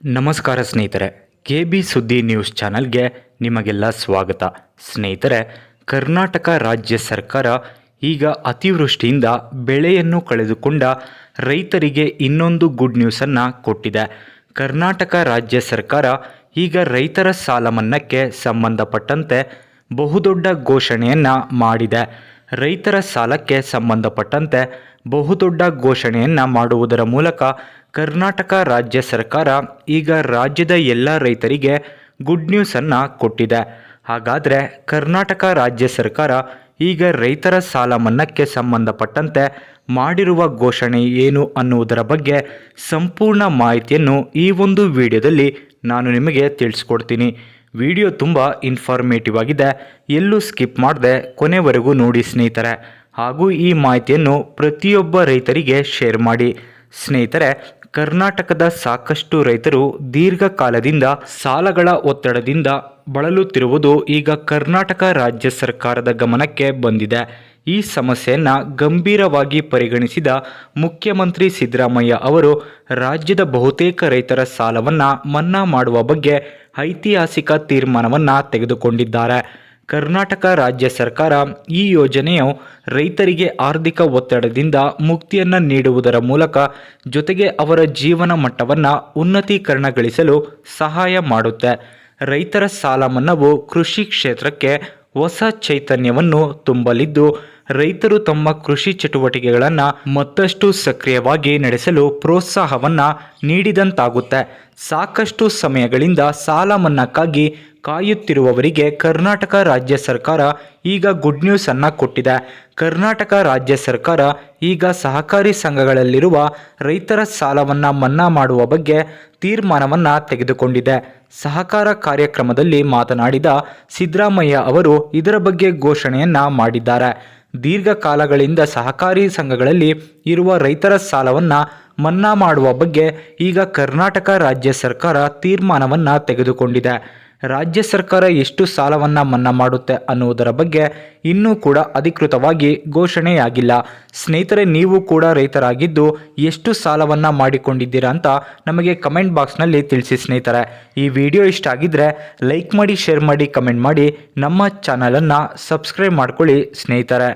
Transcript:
ನಮಸ್ಕಾರ ಸ್ನೇಹಿತರೆ, KB ಸುದ್ದಿ ನ್ಯೂಸ್ ಚಾನಲ್ಗೆ ನಿಮಗೆಲ್ಲ ಸ್ವಾಗತ. ಸ್ನೇಹಿತರೆ, ಕರ್ನಾಟಕ ರಾಜ್ಯ ಸರ್ಕಾರ ಈಗ ಅತಿವೃಷ್ಟಿಯಿಂದ ಬೆಳೆಯನ್ನು ಕಳೆದುಕೊಂಡ ರೈತರಿಗೆ ಇನ್ನೊಂದು ಗುಡ್ ನ್ಯೂಸನ್ನು ಕೊಟ್ಟಿದೆ. ಕರ್ನಾಟಕ ರಾಜ್ಯ ಸರ್ಕಾರ ಈಗ ರೈತರ ಸಾಲ ಮನ್ನಾಕ್ಕೆ ಸಂಬಂಧಪಟ್ಟಂತೆ ಬಹುದೊಡ್ಡ ಘೋಷಣೆಯನ್ನು ಮಾಡಿದೆ. ರೈತರ ಸಾಲಕ್ಕೆ ಸಂಬಂಧಪಟ್ಟಂತೆ ಬಹುದೊಡ್ಡ ಘೋಷಣೆಯನ್ನು ಮಾಡುವುದರ ಮೂಲಕ ಕರ್ನಾಟಕ ರಾಜ್ಯ ಸರ್ಕಾರ ಈಗ ರಾಜ್ಯದ ಎಲ್ಲ ರೈತರಿಗೆ ಗುಡ್ ನ್ಯೂಸನ್ನು ಕೊಟ್ಟಿದೆ. ಹಾಗಾದರೆ ಕರ್ನಾಟಕ ರಾಜ್ಯ ಸರ್ಕಾರ ಈಗ ರೈತರ ಸಾಲ ಮನ್ನಾಕ್ಕೆ ಸಂಬಂಧಪಟ್ಟಂತೆ ಮಾಡಿರುವ ಘೋಷಣೆ ಏನು ಅನ್ನುವುದರ ಬಗ್ಗೆ ಸಂಪೂರ್ಣ ಮಾಹಿತಿಯನ್ನು ಈ ಒಂದು ವಿಡಿಯೋದಲ್ಲಿ ನಾನು ನಿಮಗೆ ತಿಳಿಸ್ಕೊಡ್ತೀನಿ. ವಿಡಿಯೋ ತುಂಬ ಇನ್ಫಾರ್ಮೇಟಿವ್ ಆಗಿದೆ, ಎಲ್ಲೂ ಸ್ಕಿಪ್ ಮಾಡದೆ ಕೊನೆವರೆಗೂ ನೋಡಿ ಸ್ನೇಹಿತರೆ. ಹಾಗೂ ಈ ಮಾಹಿತಿಯನ್ನು ಪ್ರತಿಯೊಬ್ಬ ರೈತರಿಗೆ ಶೇರ್ ಮಾಡಿ. ಸ್ನೇಹಿತರೆ, ಕರ್ನಾಟಕದ ಸಾಕಷ್ಟು ರೈತರು ದೀರ್ಘಕಾಲದಿಂದ ಸಾಲಗಳ ಒತ್ತಡದಿಂದ ಬಳಲುತ್ತಿರುವುದು ಈಗ ಕರ್ನಾಟಕ ರಾಜ್ಯ ಸರ್ಕಾರದ ಗಮನಕ್ಕೆ ಬಂದಿದೆ. ಈ ಸಮಸ್ಯೆಯನ್ನು ಗಂಭೀರವಾಗಿ ಪರಿಗಣಿಸಿದ ಮುಖ್ಯಮಂತ್ರಿ ಸಿದ್ದರಾಮಯ್ಯ ಅವರು ರಾಜ್ಯದ ಬಹುತೇಕ ರೈತರ ಸಾಲವನ್ನು ಮನ್ನಾ ಮಾಡುವ ಬಗ್ಗೆ ಐತಿಹಾಸಿಕ ತೀರ್ಮಾನವನ್ನು ತೆಗೆದುಕೊಂಡಿದ್ದಾರೆ. ಕರ್ನಾಟಕ ರಾಜ್ಯ ಸರ್ಕಾರ ಈ ಯೋಜನೆಯು ರೈತರಿಗೆ ಆರ್ಥಿಕ ಒತ್ತಡದಿಂದ ಮುಕ್ತಿಯನ್ನು ನೀಡುವುದರ ಮೂಲಕ ಜೊತೆಗೆ ಅವರ ಜೀವನ ಮಟ್ಟವನ್ನು ಉನ್ನತೀಕರಣಗೊಳಿಸಲು ಸಹಾಯ ಮಾಡುತ್ತೆ. ರೈತರ ಸಾಲ ಮನ್ನಾವು ಕೃಷಿ ಕ್ಷೇತ್ರಕ್ಕೆ ಹೊಸ ಚೈತನ್ಯವನ್ನು ತುಂಬಲಿದ್ದು, ರೈತರು ತಮ್ಮ ಕೃಷಿ ಚಟುವಟಿಕೆಗಳನ್ನು ಮತ್ತಷ್ಟು ಸಕ್ರಿಯವಾಗಿ ನಡೆಸಲು ಪ್ರೋತ್ಸಾಹವನ್ನು ನೀಡಿದಂತಾಗುತ್ತೆ. ಸಾಕಷ್ಟು ಸಮಯಗಳಿಂದ ಸಾಲ ಮನ್ನಾಕ್ಕಾಗಿ ಕಾಯುತ್ತಿರುವವರಿಗೆ ಕರ್ನಾಟಕ ರಾಜ್ಯ ಸರ್ಕಾರ ಈಗ ಗುಡ್ ನ್ಯೂಸ್ ಅನ್ನು ಕೊಟ್ಟಿದೆ. ಕರ್ನಾಟಕ ರಾಜ್ಯ ಸರ್ಕಾರ ಈಗ ಸಹಕಾರಿ ಸಂಘಗಳಲ್ಲಿರುವ ರೈತರ ಸಾಲವನ್ನು ಮನ್ನಾ ಮಾಡುವ ಬಗ್ಗೆ ತೀರ್ಮಾನವನ್ನು ತೆಗೆದುಕೊಂಡಿದೆ. ಸಹಕಾರ ಕಾರ್ಯಕ್ರಮದಲ್ಲಿ ಮಾತನಾಡಿದ ಸಿದ್ದರಾಮಯ್ಯ ಅವರು ಇದರ ಬಗ್ಗೆ ಘೋಷಣೆಯನ್ನು ಮಾಡಿದ್ದಾರೆ. ದೀರ್ಘಕಾಲಗಳಿಂದ ಸಹಕಾರಿ ಸಂಘಗಳಲ್ಲಿ ಇರುವ ರೈತರ ಸಾಲವನ್ನು ಮನ್ನಾ ಮಾಡುವ ಬಗ್ಗೆ ಈಗ ಕರ್ನಾಟಕ ರಾಜ್ಯ ಸರ್ಕಾರ ತೀರ್ಮಾನವನ್ನು ತೆಗೆದುಕೊಂಡಿದೆ. ರಾಜ್ಯ ಸರ್ಕಾರ ಎಷ್ಟು ಸಾಲವನ್ನು ಮನ್ನಾ ಮಾಡುತ್ತೆ ಅನ್ನುವುದರ ಬಗ್ಗೆ ಇನ್ನೂ ಕೂಡ ಅಧಿಕೃತವಾಗಿ ಘೋಷಣೆಯಾಗಿಲ್ಲ. ಸ್ನೇಹಿತರೆ, ನೀವು ಕೂಡ ರೈತರಾಗಿದ್ದು ಎಷ್ಟು ಸಾಲವನ್ನು ಮಾಡಿಕೊಂಡಿದ್ದೀರಾ ಅಂತ ನಮಗೆ ಕಮೆಂಟ್ ಬಾಕ್ಸ್ನಲ್ಲಿ ತಿಳಿಸಿ ಸ್ನೇಹಿತರೆ. ಈ ವಿಡಿಯೋ ಇಷ್ಟ ಆಗಿದ್ದರೆ ಲೈಕ್ ಮಾಡಿ, ಶೇರ್ ಮಾಡಿ, ಕಮೆಂಟ್ ಮಾಡಿ, ನಮ್ಮ ಚಾನಲನ್ನು ಸಬ್ಸ್ಕ್ರೈಬ್ ಮಾಡ್ಕೊಳ್ಳಿ ಸ್ನೇಹಿತರೆ.